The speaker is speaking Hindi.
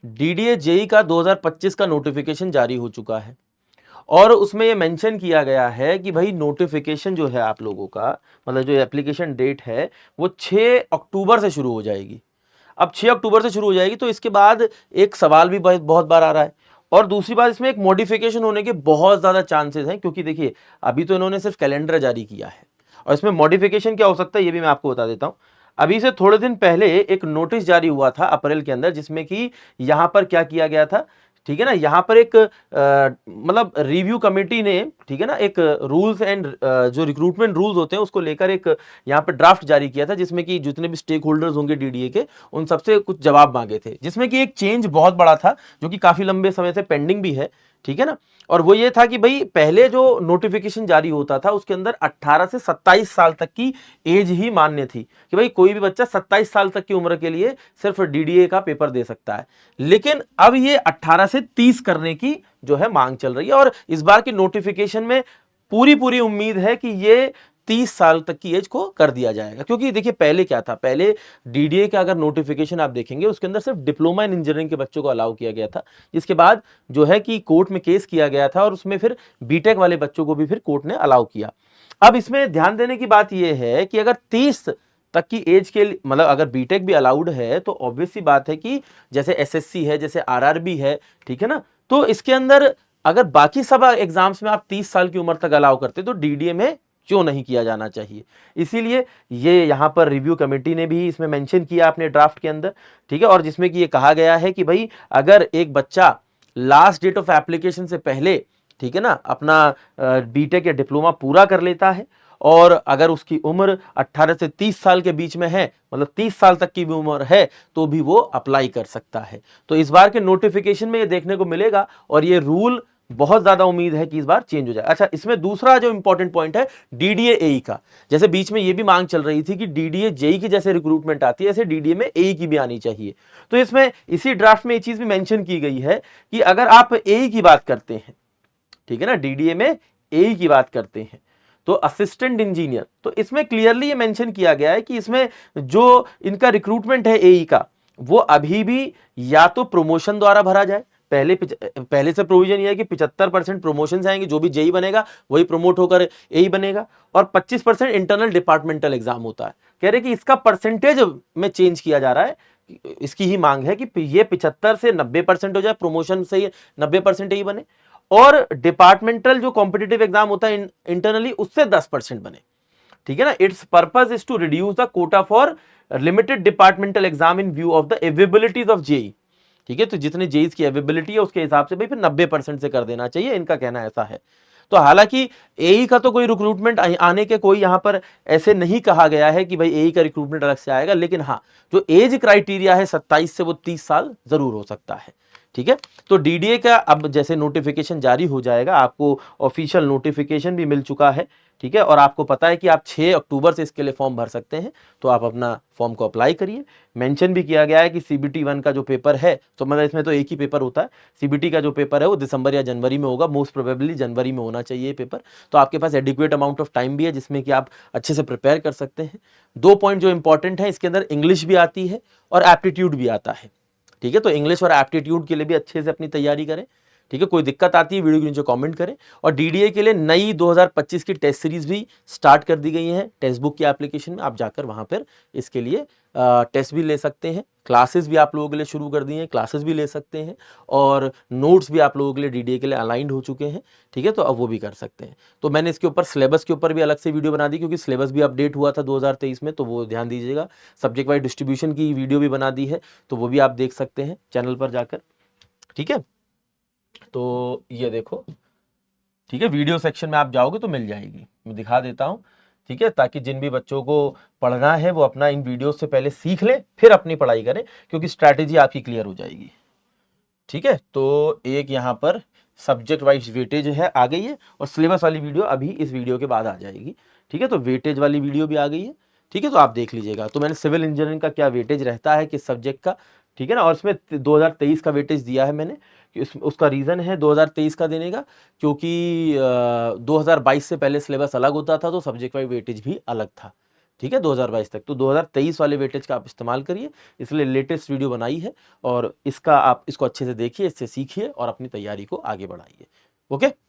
डीडीए जेई का 2025 का नोटिफिकेशन जारी हो चुका है और उसमें ये मेंशन किया गया है कि भाई नोटिफिकेशन जो है आप लोगों का, मतलब जो एप्लीकेशन डेट है वो 6 अक्टूबर से शुरू हो जाएगी। अब 6 अक्टूबर से शुरू हो जाएगी तो इसके बाद एक सवाल भी बहुत बार आ रहा है, और दूसरी बात इसमें एक मॉडिफिकेशन होने के बहुत ज़्यादा चांसेस हैं, क्योंकि देखिए अभी तो इन्होंने सिर्फ कैलेंडर जारी किया है और इसमें मॉडिफिकेशन क्या हो सकता है ये भी मैं आपको बता देता हूं। अभी से थोड़े दिन पहले एक नोटिस जारी हुआ था अप्रैल के अंदर, जिसमें कि यहां पर क्या किया गया था, ठीक है ना, यहां पर एक मतलब रिव्यू कमेटी ने, ठीक है ना, एक रूल्स एंड जो रिक्रूटमेंट रूल्स होते हैं उसको लेकर एक यहाँ पर ड्राफ्ट जारी किया था, जिसमें कि जितने भी स्टेक होल्डर्स होंगे डीडीए के उन सबसे कुछ जवाब मांगे थे, जिसमें कि एक चेंज बहुत बड़ा था जो कि काफी लंबे समय से पेंडिंग भी है, ठीक है ना। और वो ये था कि भाई पहले जो नोटिफिकेशन जारी होता था उसके अंदर 18 से 27 साल तक की एज ही मान्य थी, कि भाई कोई भी बच्चा 27 साल तक की उम्र के लिए सिर्फ डीडीए का पेपर दे सकता है। लेकिन अब ये 18 से 30 करने की जो है मांग चल रही है, और इस बार की नोटिफिकेशन में पूरी पूरी उम्मीद है कि ये 30 साल तक की एज को कर दिया जाएगा। क्योंकि देखिए पहले क्या था, पहले डीडीए का अगर नोटिफिकेशन आप देखेंगे उसके अंदर सिर्फ डिप्लोमा इन इंजीनियरिंग के बच्चों को अलाउ किया गया था, जिसके बाद जो है कि कोर्ट में केस किया गया था और उसमें फिर बीटेक वाले बच्चों को भी फिर कोर्ट ने अलाउ किया। अब इसमें ध्यान देने की बात यह है कि अगर 30 तक की एज के मतलब अगर बीटेक भी अलाउड है तो ऑब्वियस सी बात है कि जैसे एसएससी है, जैसे आरआरबी है, ठीक है ना, तो इसके अंदर अगर बाकी सब एग्जाम्स में आप 30 साल की उम्र तक अलाउ करते तो डीडीए में क्यों नहीं किया जाना चाहिए। इसीलिए ये यहां पर रिव्यू कमेटी ने भी इसमें मेंशन किया अपने ड्राफ्ट के अंदर, ठीक है, और जिसमें कि ये कहा गया है कि भाई अगर एक बच्चा लास्ट डेट ऑफ एप्लीकेशन से पहले, ठीक है ना, अपना बीटेक या डिप्लोमा पूरा कर लेता है और अगर उसकी उम्र 18 से 30 साल के बीच में है, मतलब 30 साल तक की भी उम्र है, तो भी वो अप्लाई कर सकता है। तो इस बार के नोटिफिकेशन में ये देखने को मिलेगा और ये रूल बहुत ज्यादा उम्मीद है कि इस बार चेंज हो जाए। अच्छा, इसमें दूसरा जो इंपॉर्टेंट पॉइंट है डीडीए एई का, जैसे बीच में ये भी मांग चल रही थी कि डीडीए जेई की जैसे रिक्रूटमेंट आती है ऐसे डीडीए में एई की भी आनी चाहिए। तो इसमें इसी ड्राफ्ट में ये चीज भी मेंशन की गई है कि अगर आप एई की बात करते हैं, ठीक है ना, डीडीए में एई की बात करते हैं तो असिस्टेंट इंजीनियर, तो इसमें क्लियरली ये मेंशन किया गया है कि इसमें जो इनका रिक्रूटमेंट है एई का वो अभी भी या तो प्रमोशन द्वारा भरा जाए, पहले से प्रोविजन ये है कि 75% प्रमोशन आएंगे, जो भी जेई बनेगा वही प्रमोट होकर एई बनेगा, और 25% इंटरनल डिपार्टमेंटल एग्जाम होता है। कह रहे कि इसका परसेंटेज में चेंज किया जा रहा है, इसकी ही मांग है कि ये 75 से 90% हो जाए, प्रमोशन से 90% ही बने, और डिपार्टमेंटल जो कॉम्पिटिटिव एग्जाम होता है इंटरनली उससे 10% बने, ठीक है ना। Its purpose is to reduce the quota for limited departmental exam in view of the availabilities of JE, ठीक है, तो जितने जेईस की अवेबिलिटी है उसके हिसाब से भाई फिर 90% से कर देना चाहिए, इनका कहना ऐसा है। तो हालांकि एई का तो कोई रिक्रूटमेंट आने के कोई यहां पर ऐसे नहीं कहा गया है कि भाई एई का रिक्रूटमेंट अलग से आएगा, लेकिन हाँ जो एज क्राइटेरिया है 27 से वो 30 साल जरूर हो सकता है, ठीक है। तो डीडीए का अब जैसे नोटिफिकेशन जारी हो जाएगा, आपको ऑफिशियल नोटिफिकेशन भी मिल चुका है, ठीक है, और आपको पता है कि आप 6 अक्टूबर से इसके लिए फॉर्म भर सकते हैं, तो आप अपना फॉर्म को अप्लाई करिए। मेंशन भी किया गया है कि सीबीटी 1 का जो पेपर है, तो मतलब इसमें तो एक ही पेपर होता है, सीबीटी का जो पेपर है वो दिसंबर या जनवरी में होगा, मोस्ट प्रोबेबली जनवरी में होना चाहिए पेपर। तो आपके पास एडिक्वेट अमाउंट ऑफ टाइम भी है जिसमें कि आप अच्छे से प्रिपेयर कर सकते हैं। 2 पॉइंट जो इंपॉर्टेंट है, इसके अंदर इंग्लिश भी आती है और एप्टीट्यूड भी आता है, ठीक है, तो इंग्लिश और एप्टीट्यूड के लिए भी अच्छे से अपनी तैयारी करें, ठीक है। कोई दिक्कत आती है वीडियो के नीचे कमेंट करें। और डीडीए के लिए नई 2025 की टेस्ट सीरीज भी स्टार्ट कर दी गई है टेक्स्ट बुक की एप्लीकेशन में, आप जाकर वहां पर इसके लिए टेस्ट भी ले सकते हैं, क्लासेस भी आप लोगों के लिए शुरू कर दी हैं, क्लासेस भी ले सकते हैं, और नोट्स भी आप लोगों के लिए डीडीए के लिए अलाइंड हो चुके हैं, ठीक है, तो अब वो भी कर सकते हैं। तो मैंने इसके ऊपर सिलेबस के ऊपर भी अलग से वीडियो बना दी, क्योंकि सिलेबस भी अपडेट हुआ था 2023 में, तो वो ध्यान दीजिएगा। सब्जेक्ट वाइज डिस्ट्रीब्यूशन की वीडियो भी बना दी है, तो वो भी आप देख सकते हैं चैनल पर जाकर, ठीक है। तो ये देखो, ठीक है, वीडियो सेक्शन में आप जाओगे तो मिल जाएगी, मैं दिखा देता हूं, ठीक है, ताकि जिन भी बच्चों को पढ़ना है वो अपना इन वीडियो से पहले सीख लें फिर अपनी पढ़ाई करें, क्योंकि स्ट्रैटेजी आपकी क्लियर हो जाएगी, ठीक है। तो एक यहाँ पर सब्जेक्ट वाइज वेटेज है आ गई है, और सिलेबस वाली वीडियो अभी इस वीडियो के बाद आ जाएगी, ठीक है, तो वेटेज वाली वीडियो भी आ गई है, ठीक है, तो आप देख लीजिएगा। तो मैंने सिविल इंजीनियरिंग का क्या वेटेज रहता है किस सब्जेक्ट का, ठीक है ना, और इसमें 2023 का वेटेज दिया है मैंने, कि उसका रीज़न है 2023 का देने का, क्योंकि 2022 से पहले सिलेबस अलग होता था तो सब्जेक्ट वाइज वेटेज भी अलग था, ठीक है, 2022 तक। तो 2023 वाले वेटेज का आप इस्तेमाल करिए, इसलिए लेटेस्ट वीडियो बनाई है और इसका आप इसको अच्छे से देखिए, इससे सीखिए और अपनी तैयारी को आगे बढ़ाइए। ओके।